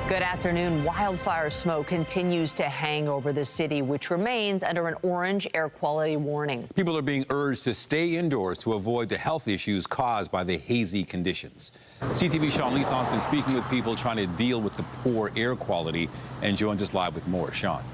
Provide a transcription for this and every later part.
Good afternoon. Wildfire smoke continues to hang over the city, which remains under an orange air quality warning. People are being urged to stay indoors to avoid the health issues caused by the hazy conditions. CTV Sean Leathong's been speaking with people trying to deal with the poor air quality and joins us live with more. Sean.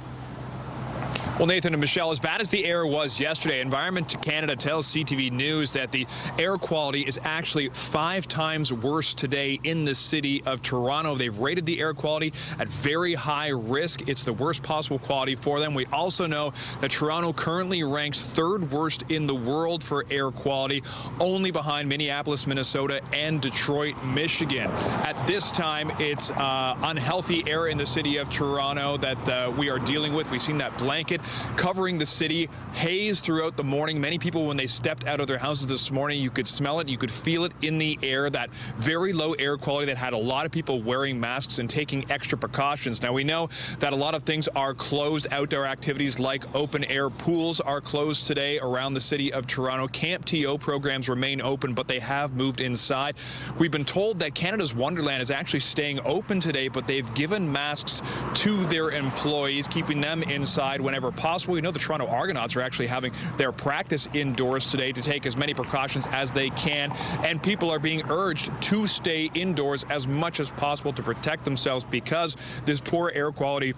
Well, Nathan and Michelle, as bad as the air was yesterday, Environment Canada tells CTV News that the air quality is actually 5 times worse today in the city of Toronto. They've rated the air quality at very high risk. It's the worst possible quality for them. We also know that Toronto currently ranks 3rd worst in the world for air quality, only behind Minneapolis, Minnesota, and Detroit, Michigan. At this time, it's unhealthy air in the city of Toronto that we are dealing with. We've seen that blanket covering the city, haze throughout the morning. Many people, when they stepped out of their houses this morning, you could smell it, you could feel it in the air, that very low air quality that had a lot of people wearing masks and taking extra precautions. Now, we know that a lot of things are closed. Outdoor activities like open air pools are closed today around the city of Toronto. Camp TO programs remain open, but they have moved inside. We've been told that Canada's Wonderland is actually staying open today, but they've given masks to their employees, keeping them inside whenever possible. We know the Toronto Argonauts are actually having their practice indoors today to take as many precautions as they can, and people are being urged to stay indoors as much as possible to protect themselves because this poor air quality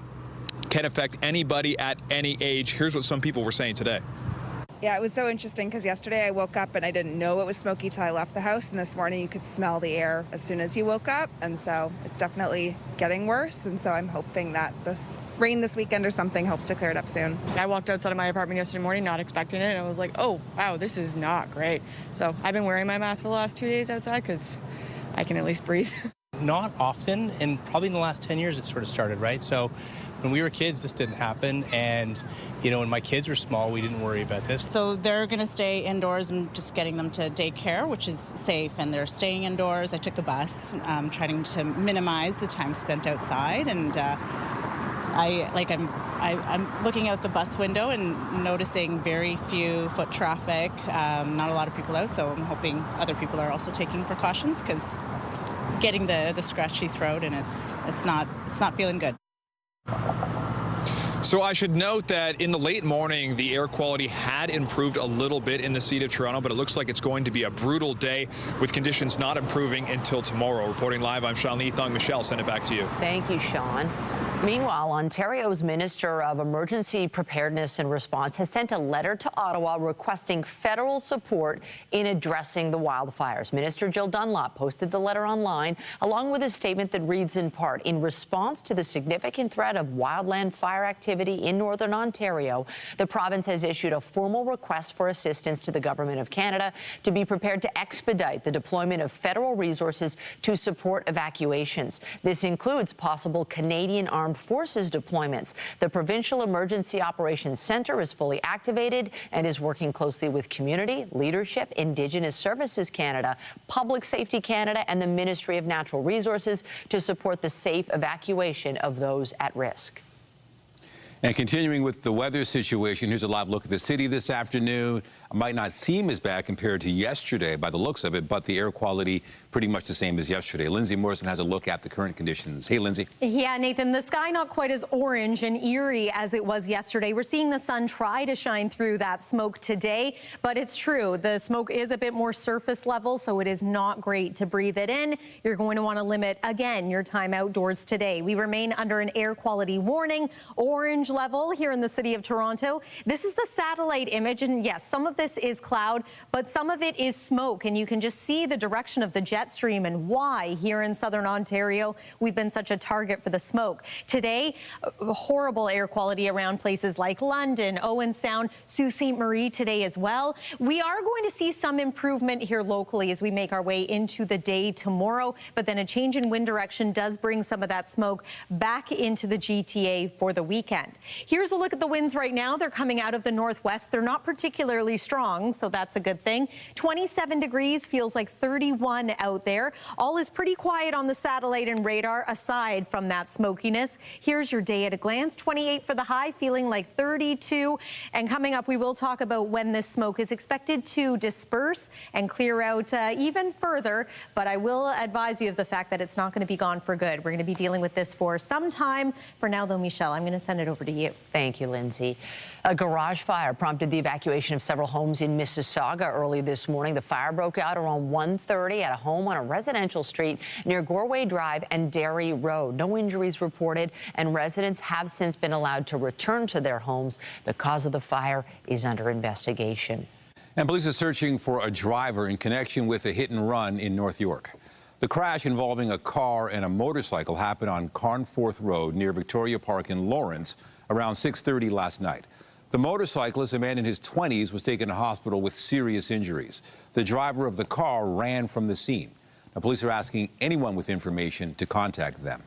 can affect anybody at any age. Here's what some people were saying today. Yeah, it was so interesting because yesterday I woke up and I didn't know it was smoky till I left the house, and this morning you could smell the air as soon as you woke up, and so it's definitely getting worse, and so I'm hoping that the rain this weekend or something helps to clear it up soon. I walked outside of my apartment yesterday morning not expecting it, and I was like, oh, wow, this is not great. So I've been wearing my mask for the last 2 days outside because I can at least breathe. Not often, and probably in the last 10 years it sort of started, right? So when we were kids, this didn't happen, and you know, when my kids were small, we didn't worry about this. So they're going to stay indoors. I'm just getting them to daycare, which is safe, and they're staying indoors. I took the bus, trying to minimize the time spent outside, and I'm looking out the bus window and noticing very few foot traffic, not a lot of people out, so I'm hoping other people are also taking precautions because getting the scratchy throat, and it's not feeling good. So I should note that in the late morning, the air quality had improved a little bit in the city of Toronto, but it looks like it's going to be a brutal day with conditions not improving until tomorrow. Reporting live, I'm Sean Leathong. Michelle, send it back to you. Thank you, Sean. Meanwhile, Ontario's Minister of Emergency Preparedness and Response has sent a letter to Ottawa requesting federal support in addressing the wildfires. Minister Jill Dunlop posted the letter online, along with a statement that reads in part, in response to the significant threat of wildland fire activity in Northern Ontario, the province has issued a formal request for assistance to the Government of Canada to be prepared to expedite the deployment of federal resources to support evacuations. This includes possible Canadian Armed Forces deployments. The Provincial Emergency Operations Centre is fully activated and is working closely with community, leadership, Indigenous Services Canada, Public Safety Canada, and the Ministry of Natural Resources to support the safe evacuation of those at risk. And continuing with the weather situation, here's a live look at the city this afternoon. It might not seem as bad compared to yesterday by the looks of it, but the air quality pretty much the same as yesterday. Lindsay Morrison has a look at the current conditions. Hey, Lindsay. Yeah, Nathan, the sky not quite as orange and eerie as it was yesterday. We're seeing the sun try to shine through that smoke today, but it's true. The smoke is a bit more surface level, so it is not great to breathe it in. You're going to want to limit, again, your time outdoors today. We remain under an air quality warning, orange level here in the city of Toronto. This is the satellite image, and yes, some of this is cloud, but some of it is smoke, and you can just see the direction of the jet stream and why here in southern Ontario we've been such a target for the smoke. Today, horrible air quality around places like London, Owen Sound, Sault Ste. Marie today as well. We are going to see some improvement here locally as we make our way into the day tomorrow, but then a change in wind direction does bring some of that smoke back into the GTA for the weekend. Here's a look at the winds right now. They're coming out of the northwest. They're not particularly strong, so that's a good thing. 27 degrees, feels like 31 out there. All is pretty quiet on the satellite and radar aside from that smokiness. Here's your day at a glance. 28 for the high, feeling like 32. And coming up, we will talk about when this smoke is expected to disperse and clear out even further. But I will advise you of the fact that it's not going to be gone for good. We're going to be dealing with this for some time. For now, though, Michelle, I'm going to send it over to you. Thank you, Lindsay. A garage fire prompted the evacuation of several homes in Mississauga early this morning. The fire broke out around 1:30 at a home on a residential street near Gorway Drive and Derry Road. No injuries reported, and residents have since been allowed to return to their homes. The cause of the fire is under investigation. And police are searching for a driver in connection with a hit and run in North York. The crash involving a car and a motorcycle happened on Carnforth Road near Victoria Park in Lawrence around 6:30 last night. The motorcyclist, a man in his 20s, was taken to hospital with serious injuries. The driver of the car ran from the scene. Now, police are asking anyone with information to contact them.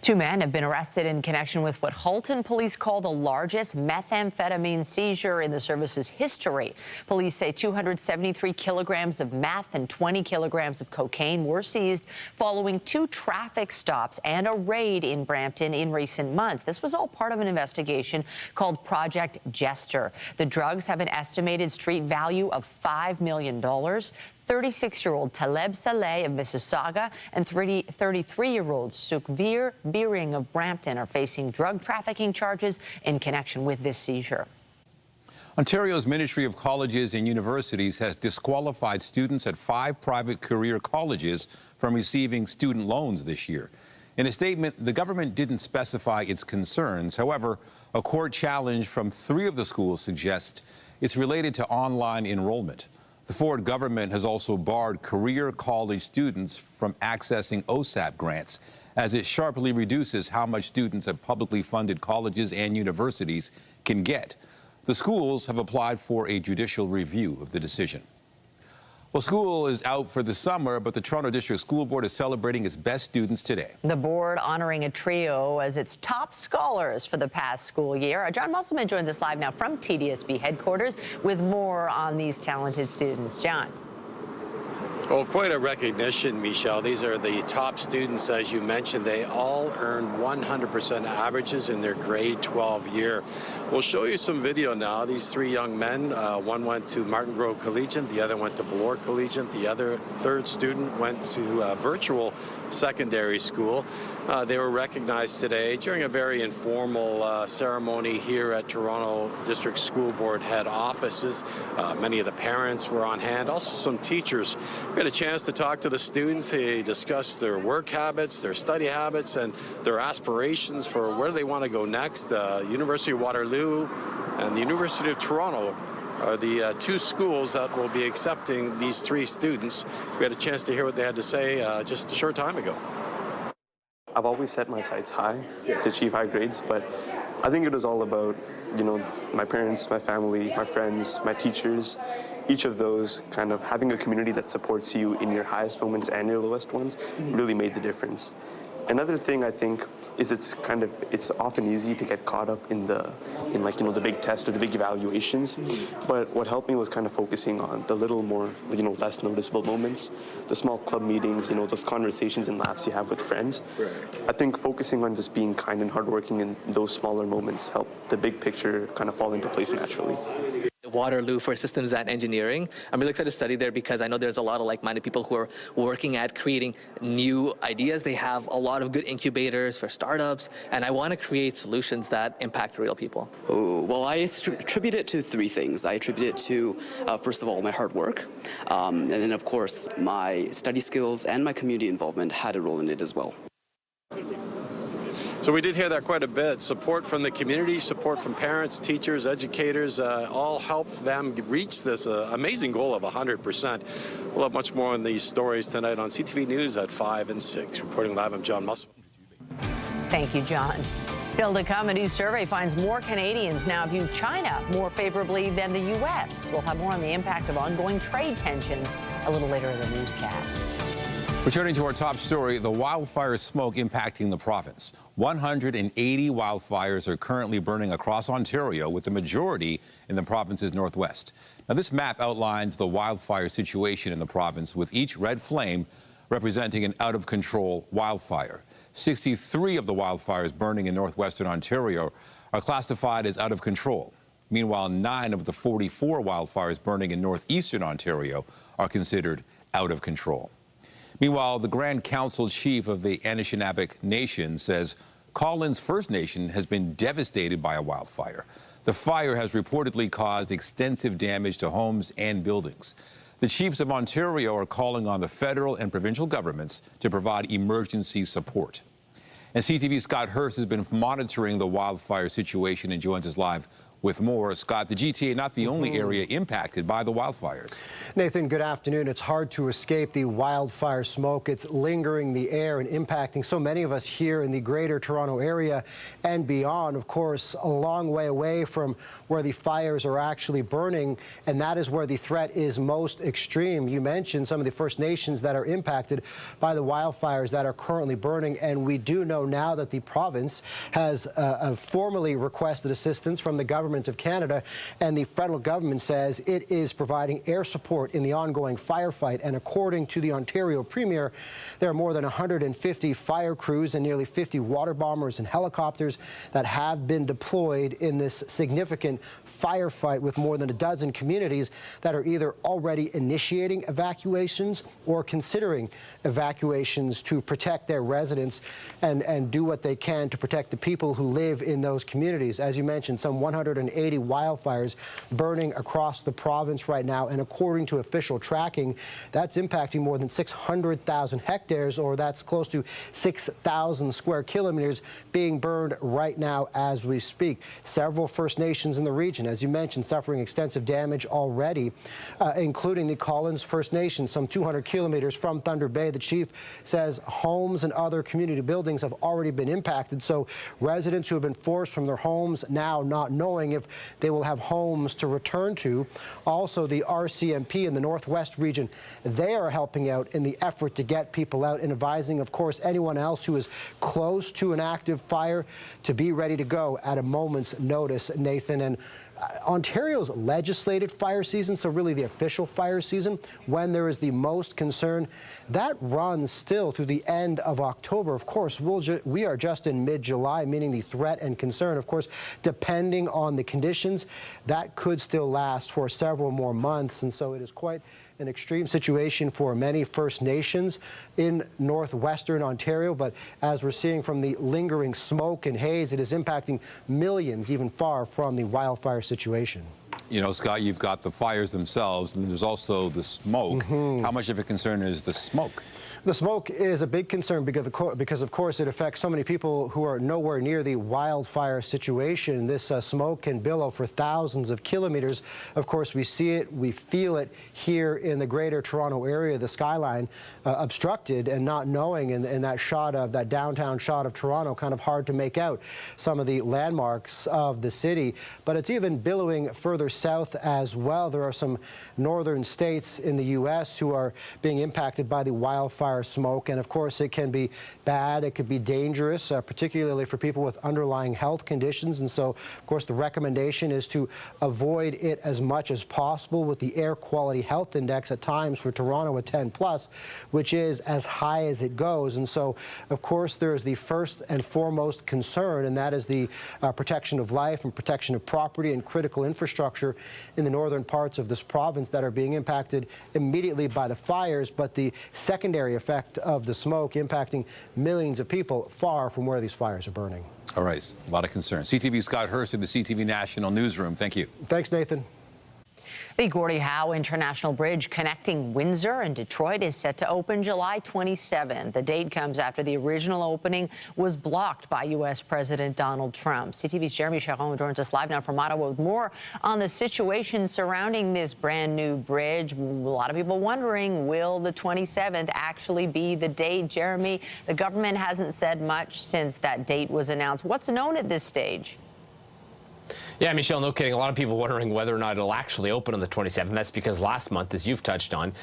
Two men have been arrested in connection with what Halton police call the largest methamphetamine seizure in the service's history. Police say 273 kilograms of meth and 20 kilograms of cocaine were seized following 2 traffic stops and a raid in Brampton in recent months. This was all part of an investigation called Project Jester. The drugs have an estimated street value of $5 million. 36-year-old Taleb Saleh of Mississauga and 33-year-old Sukhveer Beering of Brampton are facing drug trafficking charges in connection with this seizure. Ontario's Ministry of Colleges and Universities has disqualified students at 5 private career colleges from receiving student loans this year. In a statement, the government didn't specify its concerns. However, a court challenge from 3 of the schools suggests it's related to online enrollment. The Ford government has also barred career college students from accessing OSAP grants, as it sharply reduces how much students at publicly funded colleges and universities can get. The schools have applied for a judicial review of the decision. Well, school is out for the summer, but the Toronto District School Board is celebrating its best students today. The board honoring a trio as its top scholars for the past school year. John Musselman joins us live now from TDSB headquarters with more on these talented students. John. Well, quite a recognition, Michelle. These are the top students, as you mentioned. They all earned 100% averages in their grade 12 year. We'll show you some video now. These 3 young men, one went to Martin Grove Collegiate, the other went to Bloor Collegiate, the other third student went to virtual secondary school. They were recognized today during a very informal ceremony here at Toronto District School Board head offices. Many of the parents were on hand, also some teachers. We had a chance to talk to the students. They discussed their work habits, their study habits, and their aspirations for where they want to go next. University of Waterloo and the University of Toronto are the 2 schools that will be accepting these 3 students. We had a chance to hear what they had to say just a short time ago. I've always set my sights high to achieve high grades, but I think it was all about, my parents, my family, my friends, my teachers, each of those kind of having a community that supports you in your highest moments and your lowest ones really made the difference. Another thing I think is it's often easy to get caught up in the big test or the big evaluations. But what helped me was kind of focusing on the little more, less noticeable moments, the small club meetings, those conversations and laughs you have with friends. Right. I think focusing on just being kind and hardworking in those smaller moments helped the big picture kind of fall into place naturally. Waterloo for systems and engineering. I'm really excited to study there because I know there's a lot of like-minded people who are working at creating new ideas. They have a lot of good incubators for startups, and I want to create solutions that impact real people. Oh, well, I attribute it to 3 things. I attribute it to, first of all, my hard work, and then, of course, my study skills and my community involvement had a role in it as well. So we did hear that quite a bit. Support from the community, support from parents, teachers, educators, all helped them reach this amazing goal of 100%. We'll have much more on these stories tonight on CTV News at 5 and 6. Reporting live, I'm John Musselman. Thank you, John. Still to come, a new survey finds more Canadians now view China more favorably than the U.S. We'll have more on the impact of ongoing trade tensions a little later in the newscast. Returning to our top story, the wildfire smoke impacting the province. 180 wildfires are currently burning across Ontario, with the majority in the province's northwest. Now, this map outlines the wildfire situation in the province, with each red flame representing an out-of-control wildfire. 63 of the wildfires burning in northwestern Ontario are classified as out of control. Meanwhile, 9 of the 44 wildfires burning in northeastern Ontario are considered out of control. Meanwhile, the Grand Council chief of the Anishinaabe Nation says Collins First Nation has been devastated by a wildfire. The fire has reportedly caused extensive damage to homes and buildings. The chiefs of Ontario are calling on the federal and provincial governments to provide emergency support. And CTV's Scott Hurst has been monitoring the wildfire situation and joins us live with more. Scott, the GTA not the only area impacted by the wildfires. Nathan, good afternoon. It's hard to escape the wildfire smoke. It's lingering the air and impacting so many of us here in the greater Toronto area and beyond. Of course, a long way away from where the fires are actually burning, and that is where the threat is most extreme. You mentioned some of the First Nations that are impacted by the wildfires that are currently burning, and we do know now that the province has formally requested assistance from the government of Canada, and the federal government says it is providing air support in the ongoing firefight. And according to the Ontario Premier, there are more than 150 fire crews and nearly 50 water bombers and helicopters that have been deployed in this significant firefight, with more than a dozen communities that are either already initiating evacuations or considering evacuations to protect their residents and do what they can to protect the people who live in those communities. As you mentioned, some 180 wildfires burning across the province right now, and according to official tracking, that's impacting more than 600,000 hectares, or that's close to 6,000 square kilometers being burned right now as we speak. Several First Nations in the region, as you mentioned, suffering extensive damage already, including the Collins First Nation, some 200 kilometers from Thunder Bay. The chief says homes and other community buildings have already been impacted, so residents who have been forced from their homes now not knowing if they will have homes to return to. Also, the RCMP in the Northwest region, they are helping out in the effort to get people out and advising, of course, anyone else who is close to an active fire to be ready to go at a moment's notice, Nathan. And Ontario's legislated fire season, so really the official fire season, when there is the most concern, that runs still through the end of October. Of course, we are just in mid-July, meaning the threat and concern, of course, depending on the conditions, that could still last for several more months. And so it is quite an extreme situation for many First Nations in northwestern Ontario. But as we're seeing from the lingering smoke and haze, it is impacting millions even far from the wildfire situation. You know, Scott, you've got the fires themselves, and there's also the smoke. How much of a concern is the smoke? The smoke is a big concern because, of course, it affects so many people who are nowhere near the wildfire situation. This smoke can billow for thousands of kilometers. Of course, we see it, we feel it here in the greater Toronto area, the skyline obstructed, and not knowing in that shot of that downtown shot of Toronto, kind of hard to make out some of the landmarks of the city. But it's even billowing further south as well. There are some northern states in the U.S. who are being impacted by the wildfire smoke, and of course it can be bad, it could be dangerous, particularly for people with underlying health conditions. And so, of course, the recommendation is to avoid it as much as possible, with the air quality health index at times for Toronto at 10+, which is as high as it goes. And so, of course, there is the first and foremost concern, and that is the protection of life and protection of property and critical infrastructure in the northern parts of this province that are being impacted immediately by the fires, but the secondary effect of the smoke impacting millions of people far from where these fires are burning. All right, a lot of concern. CTV's Scott Hurst in the CTV National Newsroom. Thank you. Thanks, Nathan. The Gordie Howe International Bridge connecting Windsor and Detroit is set to open July 27th. The date comes after the original opening was blocked by U.S. President Donald Trump. CTV's Jeremie Charron joins us live now from Ottawa with more on the situation surrounding this brand new bridge. A lot of people wondering, will the 27th actually be the date? Jeremie, the government hasn't said much since that date was announced. What's known at this stage? Yeah, Michelle, no kidding. A lot of people wondering whether or not it'll actually open on the 27th. That's because last month, as you've touched on,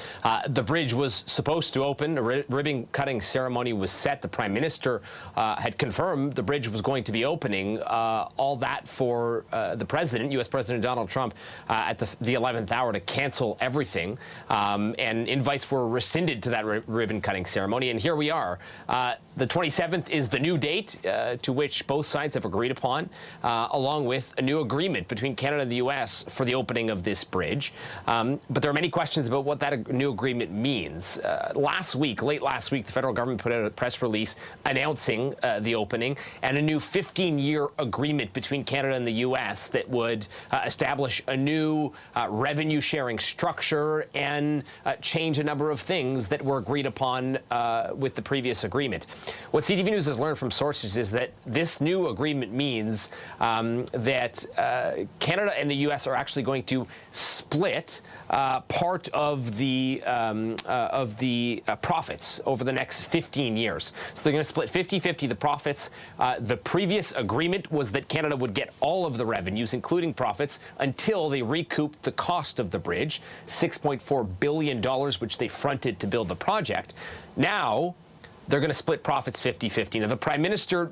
the bridge was supposed to open. A ribbon-cutting ceremony was set. The Prime Minister had confirmed the bridge was going to be opening. All that for the President, U.S. President Donald Trump, at the 11th hour to cancel everything. And invites were rescinded to that ribbon-cutting ceremony. And here we are. The 27th is the new date to which both sides have agreed upon, along with a new agreement between Canada and the U.S. for the opening of this bridge. But there are many questions about what that new agreement means. Late last week, the federal government put out a press release announcing the opening and a new 15-year agreement between Canada and the U.S. that would establish a new revenue-sharing structure and change a number of things that were agreed upon with the previous agreement. What CTV News has learned from sources is that this new agreement means that Canada and the U.S. are actually going to split part of the profits over the next 15 years. So they're going to split 50-50 the profits. The previous agreement was that Canada would get all of the revenues, including profits, until they recouped the cost of the bridge, $6.4 billion, which they fronted to build the project. Now, they're going to split profits 50-50. Now, the Prime Minister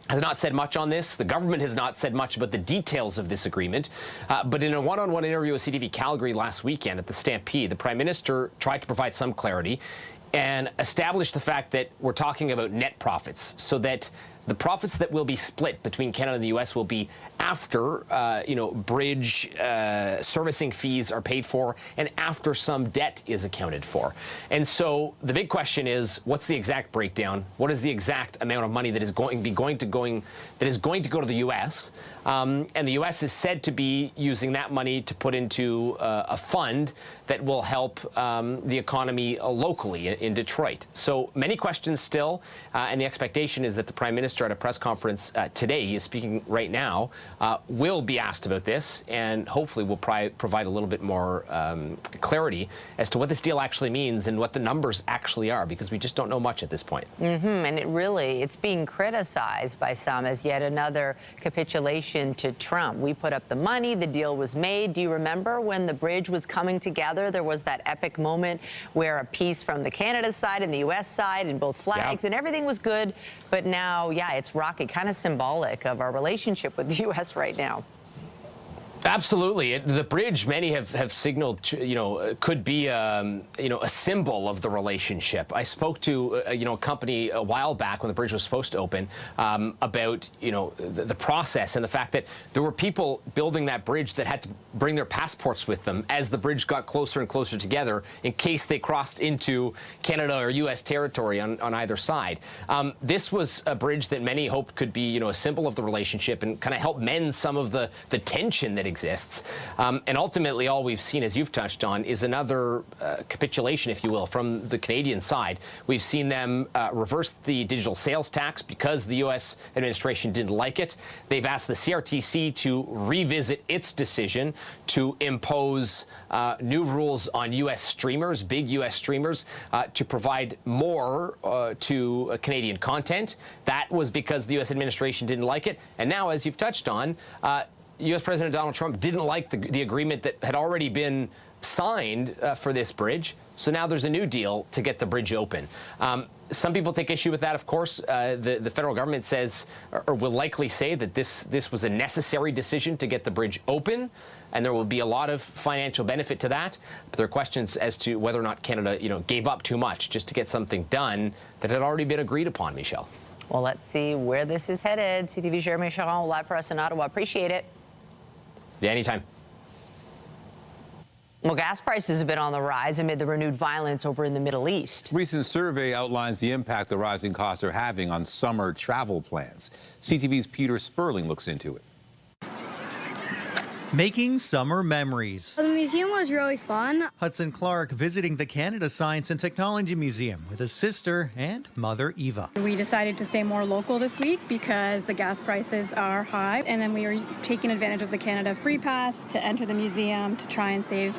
has not said much on this. The government has not said much about the details of this agreement. But in a one-on-one interview with CTV Calgary last weekend at the Stampede, the Prime Minister tried to provide some clarity and established the fact that we're talking about net profits, so that the profits that will be split between Canada and the U.S. will be after, bridge servicing fees are paid for and after some debt is accounted for. And so the big question is, what's the exact breakdown? What is the exact amount of money that is going to go to the U.S.? And the U.S. is said to be using that money to put into a fund that will help the economy locally in Detroit. So many questions still, and the expectation is that the Prime Minister at a press conference today, he is speaking right now, will be asked about this, and hopefully will provide a little bit more clarity as to what this deal actually means and what the numbers actually are, because we just don't know much at this point. And it's being criticized by some as yet another capitulation to Trump. We put up the money, the deal was made. Do you remember when the bridge was coming together? There was that epic moment where a piece from the Canada side and the U.S. side and both flags and everything was good. But now, it's rocky, kind of symbolic of our relationship with the U.S. right now. Absolutely. The bridge, many have signaled, could be, a symbol of the relationship. I spoke to, a company a while back when the bridge was supposed to open about, the process and the fact that there were people building that bridge that had to bring their passports with them as the bridge got closer and closer together in case they crossed into Canada or U.S. territory on either side. This was a bridge that many hoped could be, a symbol of the relationship and kind of help mend some of the tension that exists. And ultimately, all we've seen, as you've touched on, is another capitulation, if you will, from the Canadian side. We've seen them reverse the digital sales tax because the U.S. administration didn't like it. They've asked the CRTC to revisit its decision to impose new rules on U.S. streamers, big U.S. streamers, to provide more to Canadian content. That was because the U.S. administration didn't like it. And now, as you've touched on, U.S. President Donald Trump didn't like the agreement that had already been signed for this bridge. So now there's a new deal to get the bridge open. Some people take issue with that, of course. The federal government says, or will likely say, that this was a necessary decision to get the bridge open, and there will be a lot of financial benefit to that. But there are questions as to whether or not Canada, gave up too much just to get something done that had already been agreed upon, Michelle. Well, let's see where this is headed. CTV's Jeremie Charron, live for us in Ottawa. Appreciate it. Yeah, anytime. Well, gas prices have been on the rise amid the renewed violence over in the Middle East. Recent survey outlines the impact the rising costs are having on summer travel plans. CTV's Peter Sperling looks into it. Making summer memories. The museum was really fun. Hudson Clark visiting the Canada Science and Technology Museum with his sister and mother Eva. We decided to stay more local this week because the gas prices are high, and then we were taking advantage of the Canada Free Pass to enter the museum to try and save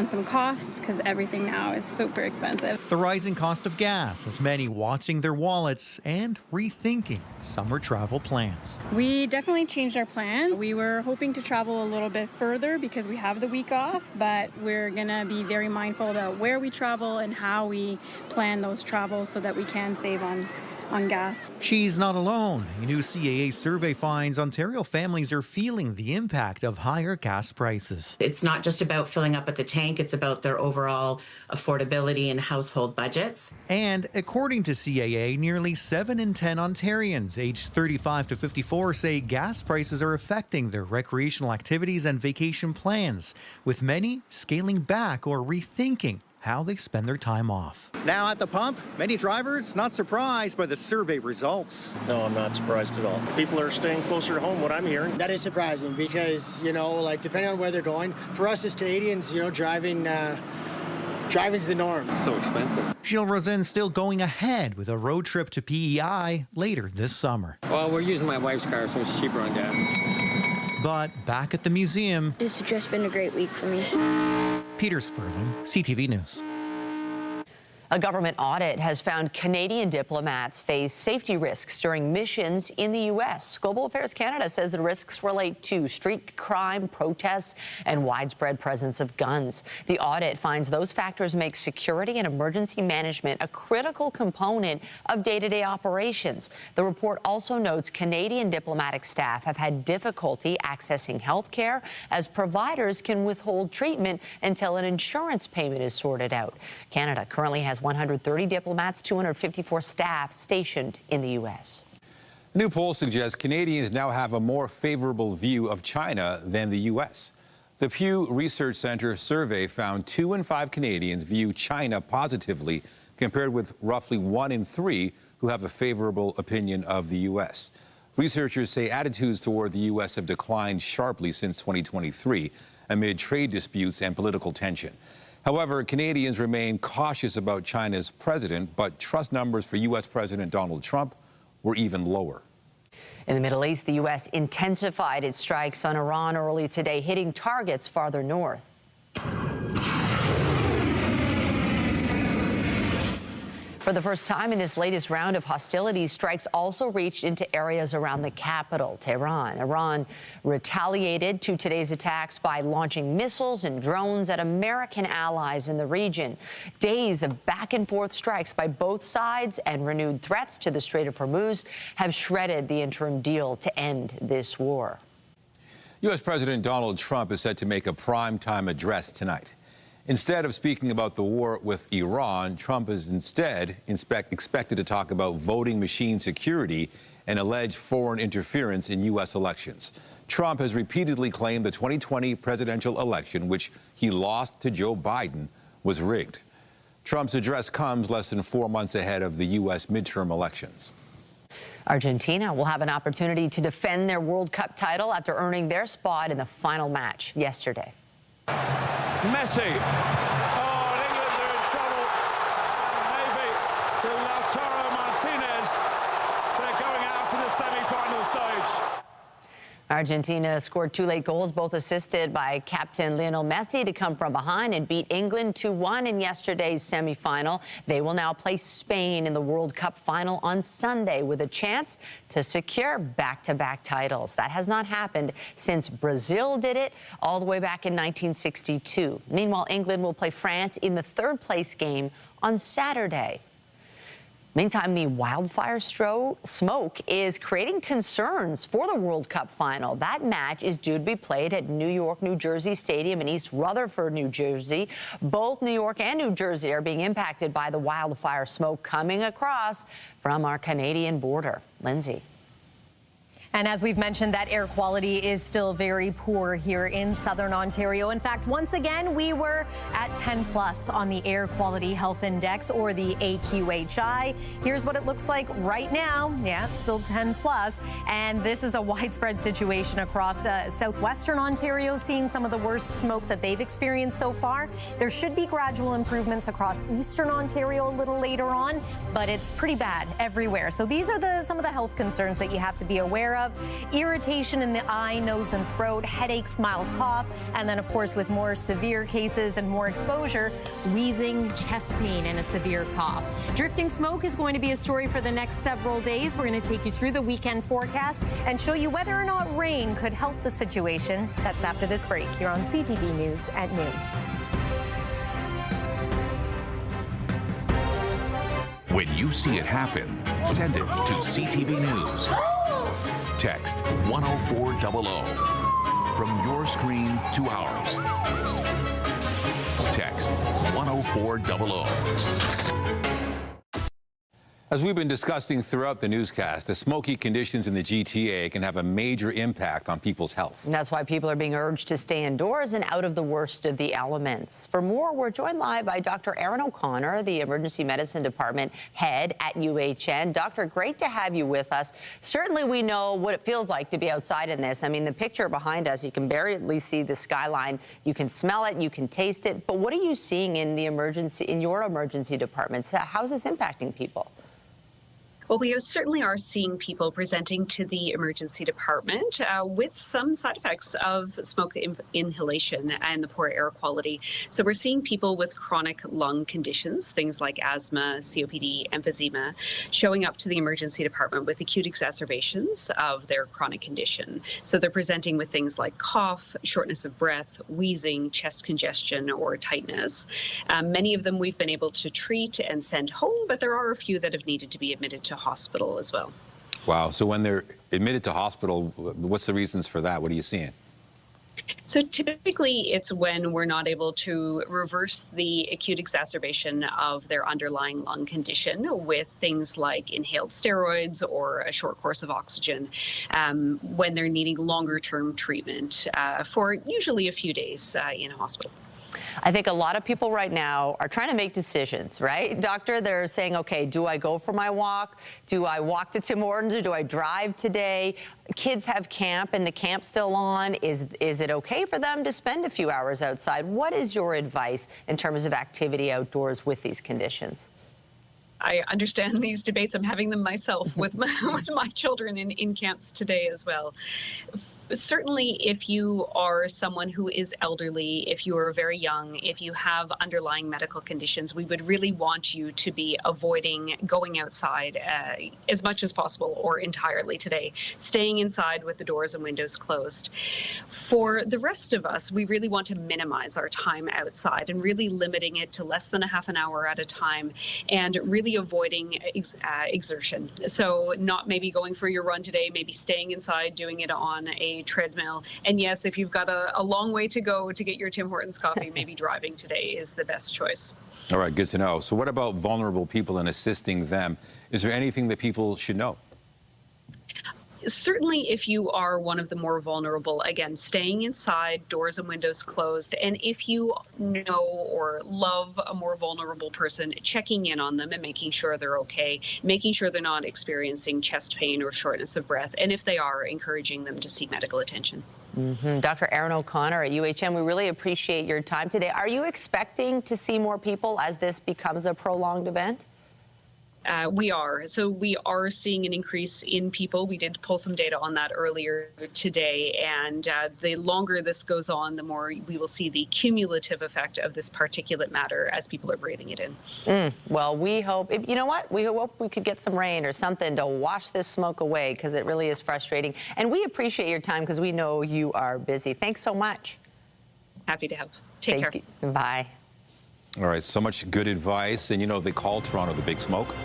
some costs because everything now is super expensive. The rising cost of gas has many watching their wallets and rethinking summer travel plans. We definitely changed our plan. We were hoping to travel a little bit further because we have the week off, but we're going to be very mindful about where we travel and how we plan those travels so that we can save on gas. She's not alone. A new CAA survey finds Ontario families are feeling the impact of higher gas prices. It's not just about filling up at the tank, it's about their overall affordability and household budgets. And according to CAA, nearly 7 in 10 Ontarians aged 35 to 54 say gas prices are affecting their recreational activities and vacation plans, with many scaling back or rethinking how they spend their time off. Now at the pump, many drivers not surprised by the survey results. No, I'm not surprised at all. People are staying closer to home, what I'm hearing. That is surprising because, like depending on where they're going, for us as Canadians, driving's the norm. It's so expensive. Gilles Rosen's still going ahead with a road trip to PEI later this summer. Well, we're using my wife's car, so it's cheaper on gas. But back at the museum, It's just been a great week for me. Peter Sperling, CTV News. A government audit has found Canadian diplomats face safety risks during missions in the U.S. Global Affairs Canada says the risks relate to street crime, protests, and widespread presence of guns. The audit finds those factors make security and emergency management a critical component of day-to-day operations. The report also notes Canadian diplomatic staff have had difficulty accessing health care as providers can withhold treatment until an insurance payment is sorted out. Canada currently has 130 diplomats, 254 staff stationed in the U.S. A new poll suggests Canadians now have a more favorable view of China than the U.S. The Pew Research Center survey found 2 in 5 Canadians view China positively, compared with roughly 1 in 3 who have a favorable opinion of the U.S. Researchers say attitudes toward the U.S. have declined sharply since 2023 amid trade disputes and political tension. However, Canadians remain cautious about China's president, but trust numbers for U.S. President Donald Trump were even lower. In the Middle East, the U.S. intensified its strikes on Iran early today, hitting targets farther north. For the first time in this latest round of hostilities, strikes also reached into areas around the capital, Tehran. Iran retaliated to today's attacks by launching missiles and drones at American allies in the region. Days of back-and-forth strikes by both sides and renewed threats to the Strait of Hormuz have shredded the interim deal to end this war. U.S. President Donald Trump is set to make a prime-time address tonight. Instead of speaking about the war with Iran, Trump is instead expected to talk about voting machine security and alleged foreign interference in U.S. elections. Trump has repeatedly claimed the 2020 presidential election, which he lost to Joe Biden, was rigged. Trump's address comes less than 4 months ahead of the U.S. midterm elections. Argentina will have an opportunity to defend their World Cup title after earning their spot in the final match yesterday. Messi. Oh, and England are in trouble. And maybe to Lautaro Martinez. They're going out to the semi-final stage. Argentina scored 2 late goals, both assisted by captain Lionel Messi, to come from behind and beat England 2-1 in yesterday's semifinal. They will now play Spain in the World Cup final on Sunday with a chance to secure back-to-back titles. That has not happened since Brazil did it all the way back in 1962. Meanwhile, England will play France in the third-place game on Saturday. Meantime, the wildfire smoke is creating concerns for the World Cup final. That match is due to be played at New York, New Jersey Stadium in East Rutherford, New Jersey. Both New York and New Jersey are being impacted by the wildfire smoke coming across from our Canadian border. Lindsay. And as we've mentioned, that air quality is still very poor here in southern Ontario. In fact, once again, we were at 10+ on the Air Quality Health Index, or the AQHI. Here's what it looks like right now. Yeah, it's still 10+. And this is a widespread situation across southwestern Ontario, seeing some of the worst smoke that they've experienced so far. There should be gradual improvements across eastern Ontario a little later on, but it's pretty bad everywhere. So these are some of the health concerns that you have to be aware of. of irritation in the eye, nose and throat, headaches, mild cough, and then of course with more severe cases and more exposure, wheezing, chest pain, and a severe cough. Drifting smoke is going to be a story for the next several days. We're going to take you through the weekend forecast and show you whether or not rain could help the situation. That's after this break here on CTV News at noon. When you see it happen, send it to CTV News. Text 10400 from your screen to ours. Text 10400. As we've been discussing throughout the newscast, the smoky conditions in the GTA can have a major impact on people's health. And that's why people are being urged to stay indoors and out of the worst of the elements. For more, we're joined live by Dr. Aaron O'Connor, the Emergency Medicine Department head at UHN. Doctor, great to have you with us. Certainly we know what it feels like to be outside in this. I mean, the picture behind us, you can barely see the skyline. You can smell it, you can taste it. But what are you seeing in your emergency departments? How's this impacting people? Well, we certainly are seeing people presenting to the emergency department with some side effects of smoke inhalation and the poor air quality. So we're seeing people with chronic lung conditions, things like asthma, COPD, emphysema, showing up to the emergency department with acute exacerbations of their chronic condition. So they're presenting with things like cough, shortness of breath, wheezing, chest congestion, or tightness. Many of them we've been able to treat and send home, but there are a few that have needed to be admitted to hospital as well. Wow. So when they're admitted to hospital, what's the reasons for that? What are you seeing? So typically it's when we're not able to reverse the acute exacerbation of their underlying lung condition with things like inhaled steroids or a short course of oxygen, when they're needing longer term treatment for usually a few days in a hospital. I think a lot of people right now are trying to make decisions, right? Doctor, they're saying, okay, do I go for my walk? Do I walk to Tim Hortons or do I drive today? Kids have camp and the camp's still on. Is it okay for them to spend a few hours outside? What is your advice in terms of activity outdoors with these conditions? I understand these debates. I'm having them myself with my children in camps today as well. Certainly, if you are someone who is elderly, if you are very young, if you have underlying medical conditions, we would really want you to be avoiding going outside as much as possible or entirely today, staying inside with the doors and windows closed. For the rest of us, we really want to minimize our time outside and really limiting it to less than a half an hour at a time and really avoiding exertion. So not maybe going for your run today, maybe staying inside, doing it on a treadmill. And yes, if you've got a long way to go to get your Tim Hortons coffee, maybe driving today is the best choice. All right, good to know. So what about vulnerable people and assisting them? Is there anything that people should know? Certainly, if you are one of the more vulnerable, again, staying inside, doors and windows closed, and if you know or love a more vulnerable person, checking in on them and making sure they're okay, making sure they're not experiencing chest pain or shortness of breath, and if they are, encouraging them to seek medical attention. Dr. Aaron O'Connor at UHN, we really appreciate your time today. Are you expecting to see more people as this becomes a prolonged event? We are. So we are seeing an increase in people. We did pull some data on that earlier today. And the longer this goes on, the more we will see the cumulative effect of this particulate matter as people are breathing it in. Well, we hope, you know what? We hope we could get some rain or something to wash this smoke away because it really is frustrating. And we appreciate your time because we know you are busy. Thanks so much. Happy to help. Take care. Bye. All right, so much good advice. And you know, they call Toronto the Big Smoke,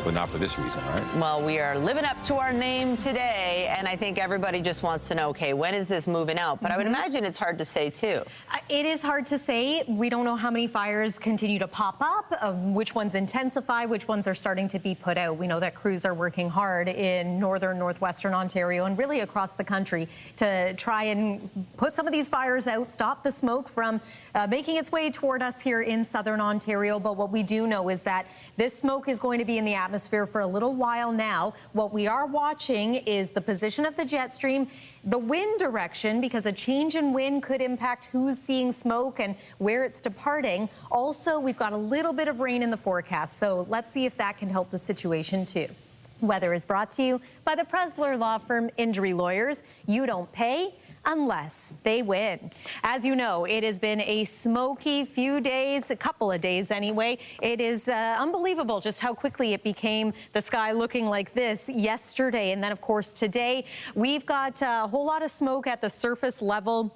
but not for this reason, right? Well, we are living up to our name today, and I think everybody just wants to know, okay, when is this moving out? But I would imagine it's hard to say, too. It is hard to say. We don't know how many fires continue to pop up, which ones intensify, which ones are starting to be put out. We know that crews are working hard in northern, northwestern Ontario and really across the country to try and put some of these fires out, stop the smoke from making its way toward us here in southern Ontario. But what we do know is that this smoke is going to be in the atmosphere for a little while now. What we are watching is the position of the jet stream, the wind direction, because a change in wind could impact who's seeing smoke and where it's departing. Also, we've got a little bit of rain in the forecast, so let's see if that can help the situation too. Weather is brought to you by the Presler Law Firm Injury Lawyers. You don't pay unless they win. As you know, it has been a smoky few days, a couple of days anyway. It is unbelievable just how quickly it became the sky looking like this yesterday. And then, of course, today we've got a whole lot of smoke at the surface level.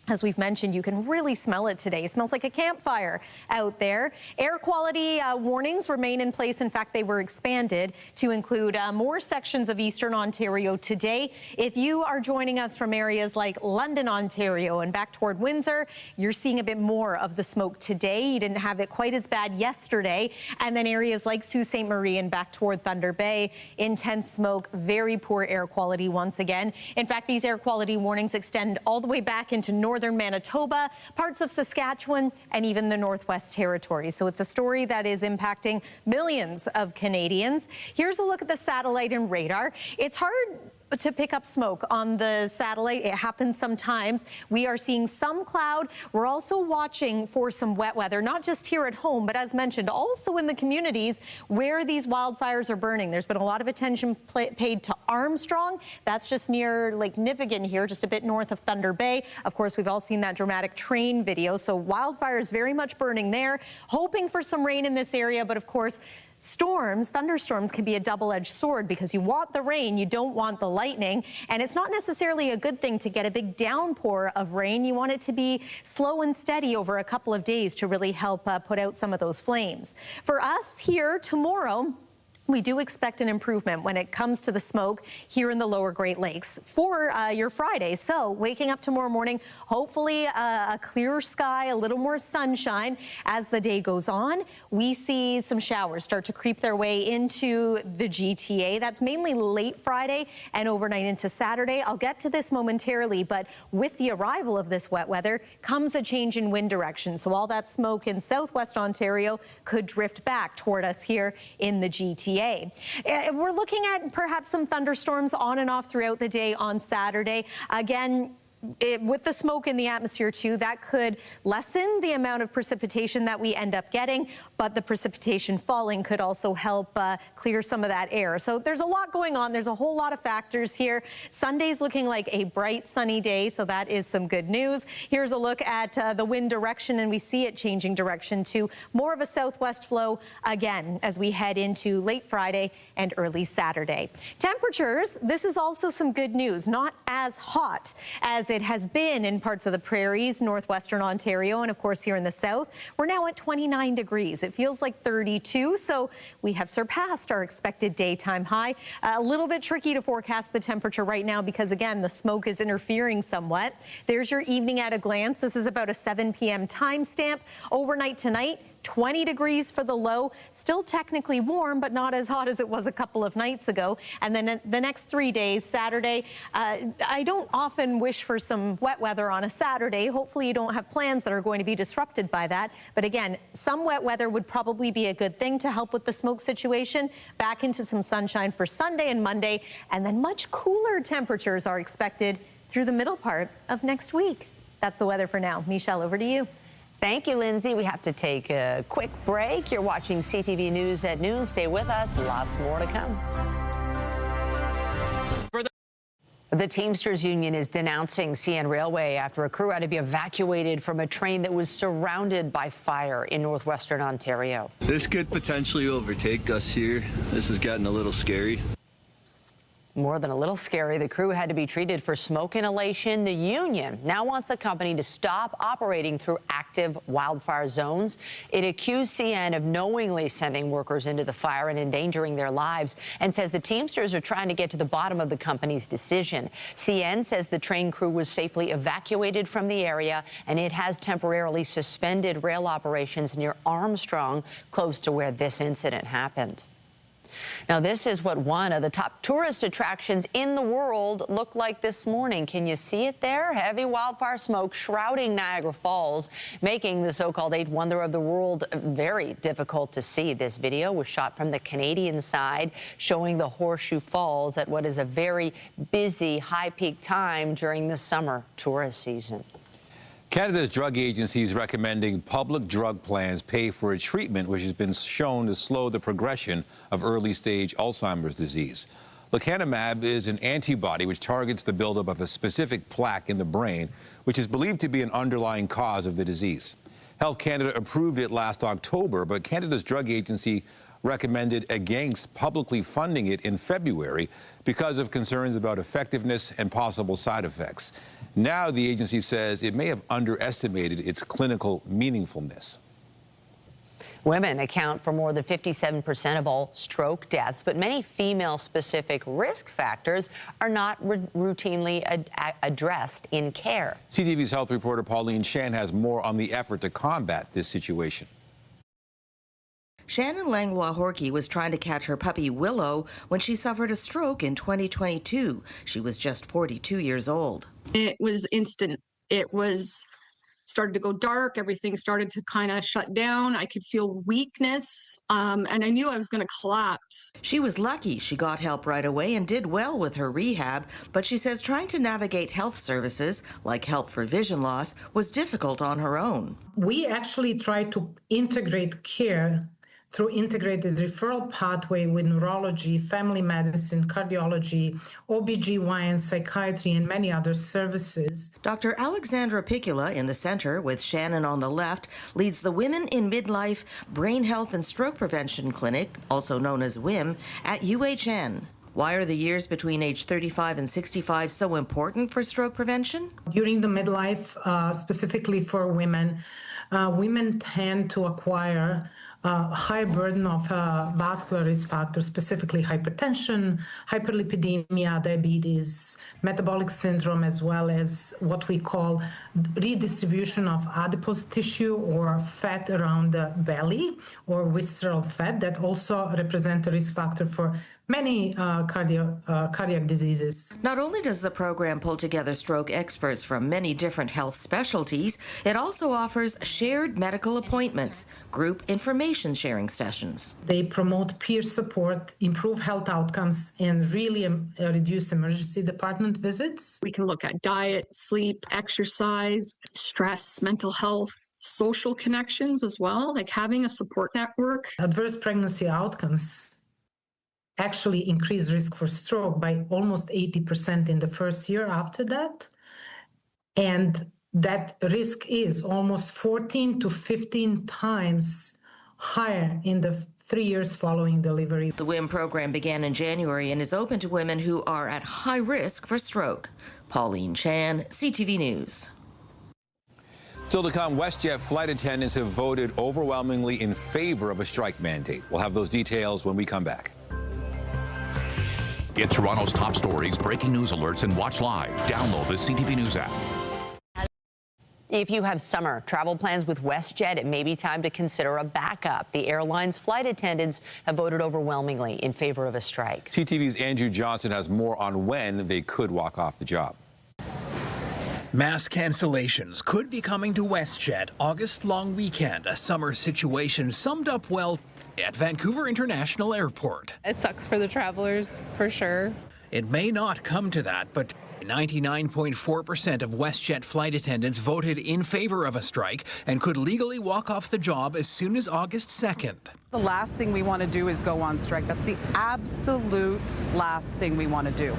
As we've mentioned, you can really smell it today. It smells like a campfire out there. Air quality warnings remain in place. In fact, they were expanded to include more sections of Eastern Ontario today. If you are joining us from areas like London, Ontario, and back toward Windsor, you're seeing a bit more of the smoke today. You didn't have it quite as bad yesterday. And then areas like Sault Ste. Marie and back toward Thunder Bay, intense smoke, very poor air quality once again. In fact, these air quality warnings extend all the way back into northern Manitoba, parts of Saskatchewan, and even the Northwest Territories. So it's a story that is impacting millions of Canadians. Here's a look at the satellite and radar. It's hard to pick up smoke on the satellite. It happens sometimes. We are seeing some cloud. We're also watching for some wet weather, not just here at home, but as mentioned, also in the communities where these wildfires are burning. There's been a lot of attention paid to Armstrong. That's just near Lake Nipigon here, just a bit north of Thunder Bay. Of course, we've all seen that dramatic train video. So wildfires very much burning there. Hoping for some rain in this area, but of course, storms, thunderstorms can be a double-edged sword because you want the rain, you don't want the lightning, and it's not necessarily a good thing to get a big downpour of rain. You want it to be slow and steady over a couple of days to really help put out some of those flames. For us here tomorrow, we do expect an improvement when it comes to the smoke here in the lower Great Lakes for your Friday. So waking up tomorrow morning, hopefully a clearer sky, a little more sunshine. As the day goes on, we see some showers start to creep their way into the GTA. That's mainly late Friday and overnight into Saturday. I'll get to this momentarily, but with the arrival of this wet weather comes a change in wind direction. So all that smoke in southwest Ontario could drift back toward us here in the GTA. We're looking at perhaps some thunderstorms on and off throughout the day on Saturday. Again, with the smoke in the atmosphere too, that could lessen the amount of precipitation that we end up getting, but the precipitation falling could also help clear some of that air. So there's a lot going on. There's a whole lot of factors here. Sunday's looking like a bright sunny day, so that is some good news. Here's a look at the wind direction, and we see it changing direction to more of a southwest flow again as we head into late Friday and early Saturday. Temperatures, this is also some good news. Not as hot as it has been in parts of the prairies, northwestern Ontario, and of course here in the south. We're now at 29 degrees. It feels like 32, so we have surpassed our expected daytime high. A little bit tricky to forecast the temperature right now because, again, the smoke is interfering somewhat. There's your evening at a glance. This is about a 7 p.m. timestamp. Overnight tonight, 20 degrees for the low, still technically warm, but not as hot as it was a couple of nights ago. And then the next 3 days, Saturday, I don't often wish for some wet weather on a Saturday. Hopefully you don't have plans that are going to be disrupted by that. But again, some wet weather would probably be a good thing to help with the smoke situation. Back into some sunshine for Sunday and Monday, and then much cooler temperatures are expected through the middle part of next week. That's the weather for now. Michelle, over to you. Thank you, Lindsay. We have to take a quick break. You're watching CTV News at noon. Stay with us. Lots more to come. The Teamsters Union is denouncing CN Railway after a crew had to be evacuated from a train that was surrounded by fire in northwestern Ontario. This could potentially overtake us here. This is getting a little scary. More than a little scary, the crew had to be treated for smoke inhalation. The union now wants the company to stop operating through active wildfire zones. It accused CN of knowingly sending workers into the fire and endangering their lives, and says the Teamsters are trying to get to the bottom of the company's decision. CN says the train crew was safely evacuated from the area, and it has temporarily suspended rail operations near Armstrong, close to where this incident happened. Now, this is what one of the top tourist attractions in the world looked like this morning. Can you see it there? Heavy wildfire smoke shrouding Niagara Falls, making the so-called eighth wonder of the world very difficult to see. This video was shot from the Canadian side, showing the Horseshoe Falls at what is a very busy high peak time during the summer tourist season. Canada's drug agency is recommending public drug plans pay for a treatment which has been shown to slow the progression of early-stage Alzheimer's disease. Lecanemab is an antibody which targets the buildup of a specific plaque in the brain, which is believed to be an underlying cause of the disease. Health Canada approved it last October, but Canada's drug agency recommended against publicly funding it in February because of concerns about effectiveness and possible side effects. Now the agency says it may have underestimated its clinical meaningfulness. Women account for more than 57% of all stroke deaths, but many female-specific risk factors are not routinely addressed in care. CTV's health reporter Pauline Chan has more on the effort to combat this situation. Shannon Langlois-Horkey was trying to catch her puppy Willow when she suffered a stroke in 2022. She was just 42 years old. It was instant. It was started to go dark. Everything started to kind of shut down. I could feel weakness, and I knew I was going to collapse. She was lucky she got help right away and did well with her rehab, but she says trying to navigate health services, like help for vision loss, was difficult on her own. We actually tried to integrate care through integrated referral pathway with neurology, family medicine, cardiology, OBGYN, psychiatry, and many other services. Dr. Alexandra Picula in the center, with Shannon on the left, leads the Women in Midlife Brain Health and Stroke Prevention Clinic, also known as WIM, at UHN. Why are the years between age 35 and 65 so important for stroke prevention? During the midlife, specifically for women, women tend to acquire a high burden of vascular risk factors, specifically hypertension, hyperlipidemia, diabetes, metabolic syndrome, as well as what we call redistribution of adipose tissue or fat around the belly, or visceral fat that also represent a risk factor for many cardiac diseases. Not only does the program pull together stroke experts from many different health specialties, it also offers shared medical appointments, group information sharing sessions. They promote peer support, improve health outcomes, and really reduce emergency department visits. We can look at diet, sleep, exercise, stress, mental health, social connections as well, like having a support network. Adverse pregnancy outcomes actually increase risk for stroke by almost 80% in the first year after that. And that risk is almost 14 to 15 times higher in the 3 years following delivery. The WIM program began in January and is open to women who are at high risk for stroke. Pauline Chan, CTV News. Still to come, WestJet flight attendants have voted overwhelmingly in favor of a strike mandate. We'll have those details when we come back. Get Toronto's top stories, breaking news alerts, and watch live. Download the CTV News app. If you have summer travel plans with WestJet, it may be time to consider a backup. The airline's flight attendants have voted overwhelmingly in favor of a strike. CTV's Andrew Johnson has more on when they could walk off the job. Mass cancellations could be coming to WestJet August long weekend, a summer situation summed up well at Vancouver International Airport. It sucks for the travelers, for sure. It may not come to that, but 99.4% of WestJet flight attendants voted in favor of a strike and could legally walk off the job as soon as August 2nd. The last thing we want to do is go on strike. That's the absolute last thing we want to do.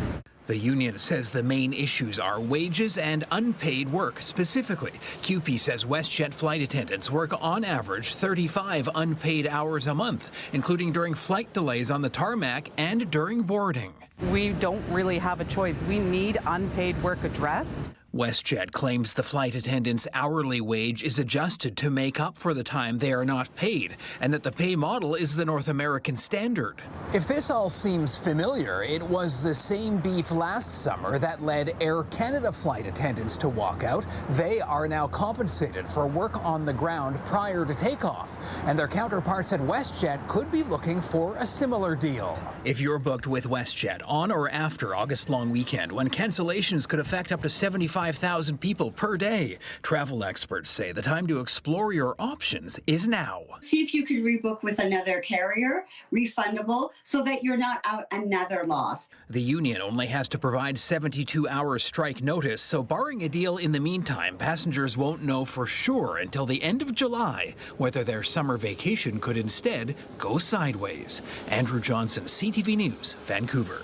The union says the main issues are wages and unpaid work. Specifically, CUPE says WestJet flight attendants work on average 35 unpaid hours a month, including during flight delays on the tarmac and during boarding. We don't really have a choice. We need unpaid work addressed. WestJet claims the flight attendants' hourly wage is adjusted to make up for the time they are not paid, and that the pay model is the North American standard. If this all seems familiar, it was the same beef last summer that led Air Canada flight attendants to walk out. They are now compensated for work on the ground prior to takeoff, and their counterparts at WestJet could be looking for a similar deal. If you're booked with WestJet on or after August long weekend, when cancellations could affect up to 75% 5,000 people per day. Travel experts say the time to explore your options is now. See if you could rebook with another carrier, refundable, so that you're not out another loss. The union only has to provide 72 hours strike notice, so barring a deal in the meantime, passengers won't know for sure until the end of July whether their summer vacation could instead go sideways. Andrew Johnson, CTV News, Vancouver.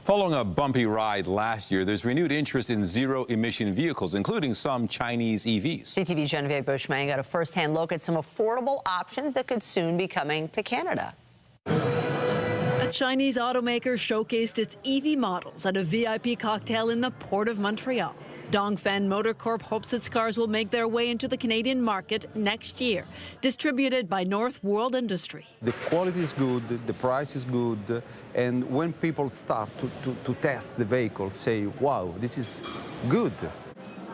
Following a bumpy ride last year, there's renewed interest in zero-emission vehicles, including some Chinese EVs. CTV's Jeremie Charron got a first-hand look at some affordable options that could soon be coming to Canada. A Chinese automaker showcased its EV models at a VIP cocktail in the Port of Montreal. Dongfeng Motor Corp hopes its cars will make their way into the Canadian market next year, distributed by North World Industry. The quality is good, the price is good, and when people start to test the vehicle, say, wow, this is good.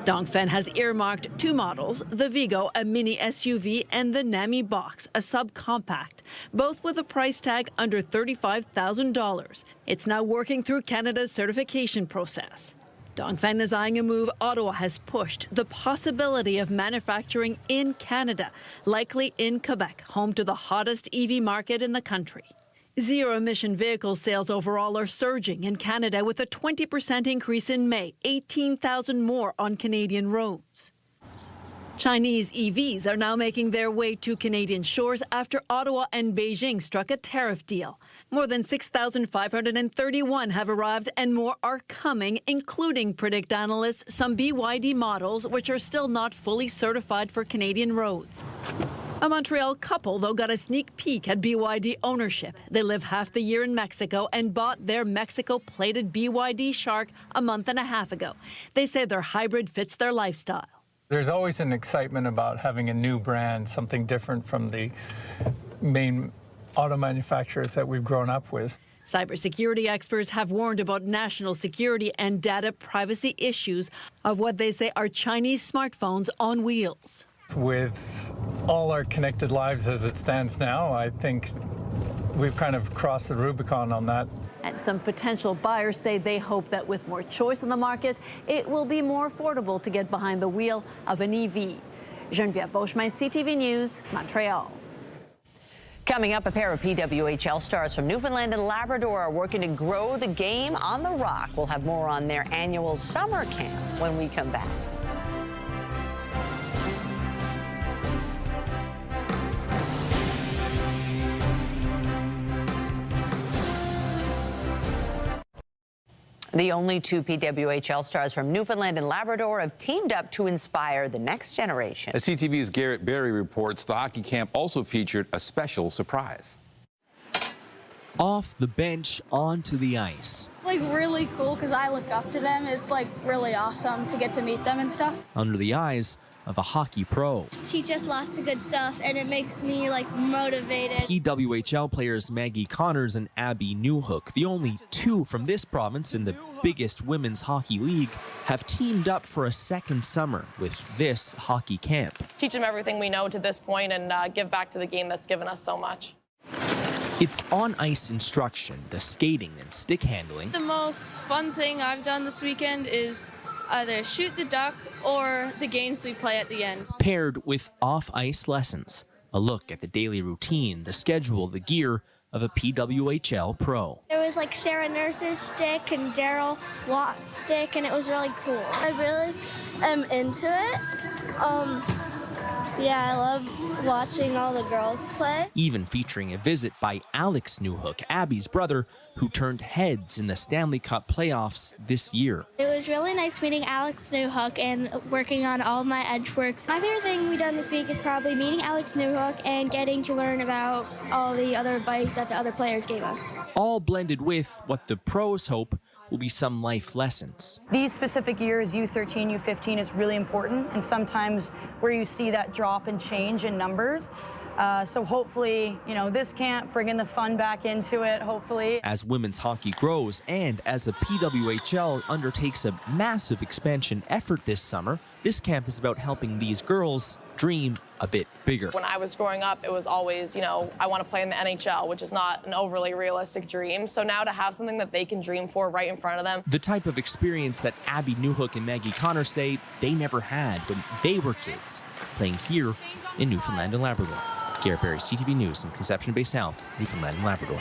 Dongfeng has earmarked two models, the Vigo, a mini SUV, and the Nami Box, a subcompact, both with a price tag under $35,000. It's now working through Canada's certification process. Dongfeng is eyeing a move Ottawa has pushed, the possibility of manufacturing in Canada, likely in Quebec, home to the hottest EV market in the country. Zero-emission vehicle sales overall are surging in Canada with a 20% increase in May, 18,000 more on Canadian roads. Chinese EVs are now making their way to Canadian shores after Ottawa and Beijing struck a tariff deal. More than 6,531 have arrived and more are coming, including, predict analysts, some BYD models which are still not fully certified for Canadian roads. A Montreal couple, though, got a sneak peek at BYD ownership. They live half the year in Mexico and bought their Mexico-plated BYD Shark a month and a half ago. They say their hybrid fits their lifestyle. There's always an excitement about having a new brand, something different from the main auto manufacturers that we've grown up with. Cybersecurity experts have warned about national security and data privacy issues of what they say are Chinese smartphones on wheels. With all our connected lives as it stands now, I think we've kind of crossed the Rubicon on that. And some potential buyers say they hope that with more choice on the market, it will be more affordable to get behind the wheel of an EV. Geneviève Beauchemin, CTV News, Montreal. Coming up, a pair of PWHL stars from Newfoundland and Labrador are working to grow the game on the Rock. We'll have more on their annual summer camp when we come back. The only two PWHL stars from Newfoundland and Labrador have teamed up to inspire the next generation. As CTV's Garrett Berry reports, the hockey camp also featured a special surprise. Off the bench, onto the ice. It's like really cool because I look up to them. It's like really awesome to get to meet them and stuff. Under the eyes of a hockey pro. Teach us lots of good stuff and it makes me like motivated. PWHL players Maggie Connors and Abby Newhook, the only two from this province in the biggest women's hockey league, have teamed up for a second summer with this hockey camp. Teach them everything we know to this point and give back to the game that's given us so much. It's on-ice instruction, the skating and stick handling. The most fun thing I've done this weekend is either shoot the duck or the games we play at the end. Paired with off-ice lessons, a look at the daily routine, the schedule, the gear of a PWHL pro. There was like Sarah Nurse's stick and Daryl Watt's stick, and it was really cool. I really am into it. Yeah, I love watching all the girls play. Even featuring a visit by Alex Newhook, Abby's brother, who turned heads in the Stanley Cup playoffs this year. It was really nice meeting Alex Newhook and working on all of my edge works. My favorite thing we've done this week is probably meeting Alex Newhook and getting to learn about all the other advice that the other players gave us. All blended with what the pros hope will be some life lessons. These specific years, U13, U15, is really important, and sometimes where you see that drop and change in numbers. So hopefully, this camp, bringing the fun back into it, hopefully. As women's hockey grows and as the PWHL undertakes a massive expansion effort this summer, this camp is about helping these girls dream a bit bigger. When I was growing up, it was always, you know, I want to play in the NHL, which is not an overly realistic dream. So now to have something that they can dream for right in front of them. The type of experience that Abby Newhook and Maggie Connor say they never had when they were kids, playing here in Newfoundland and Labrador. Garrett Berry, CTV News in Conception Bay South, Newfoundland and Labrador.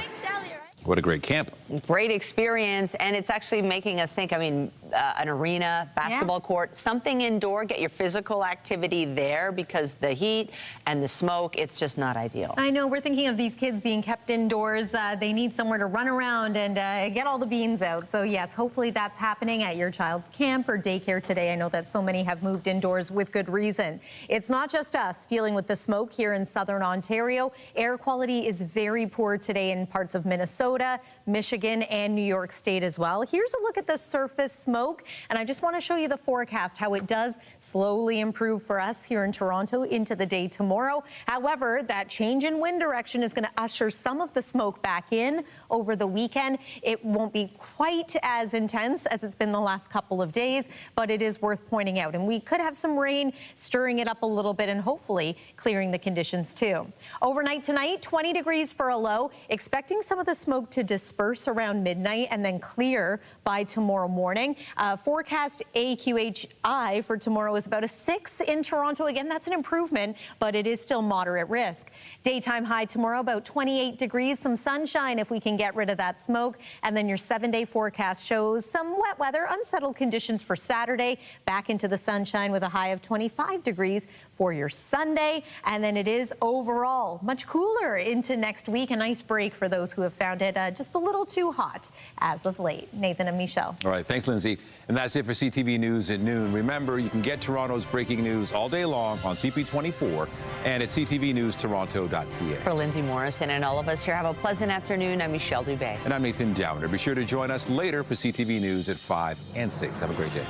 What a great camp. Great experience, and it's actually making us think, I mean, an arena, basketball court, something indoor, get your physical activity there, because the heat and the smoke, it's just not ideal. I know, we're thinking of these kids being kept indoors. They need somewhere to run around and get all the beans out. So yes, hopefully that's happening at your child's camp or daycare today. I know that so many have moved indoors with good reason. It's not just us dealing with the smoke here in southern Ontario. Air quality is very poor today in parts of Minnesota, Michigan, and New York State as well. Here's a look at the surface smoke, and I just want to show you the forecast, how it does slowly improve for us here in Toronto into the day tomorrow. However, that change in wind direction is going to usher some of the smoke back in over the weekend. It won't be quite as intense as it's been the last couple of days, but it is worth pointing out. And we could have some rain stirring it up a little bit and hopefully clearing the conditions too. Overnight tonight, 20 degrees for a low, expecting some of the smoke to disperse around midnight and then clear by tomorrow morning. Forecast AQHI for tomorrow is about a 6 in Toronto. Again, that's an improvement, but it is still moderate risk. Daytime high tomorrow, about 28 degrees, some sunshine if we can get rid of that smoke. And then your 7-day forecast shows some wet weather, unsettled conditions for Saturday, back into the sunshine with a high of 25 degrees for your Sunday. And then it is overall much cooler into next week. A nice break for those who have found it just a little too hot as of late. Nathan and Michelle. All right, thanks, Lindsay. And that's it for CTV News at noon. Remember, you can get Toronto's breaking news all day long on CP24 and at ctvnewstoronto.ca. For Lindsay Morrison and all of us here, have a pleasant afternoon. I'm Michelle Dubé. And I'm Nathan Downer. Be sure to join us later for CTV News at 5 and 6. Have a great day.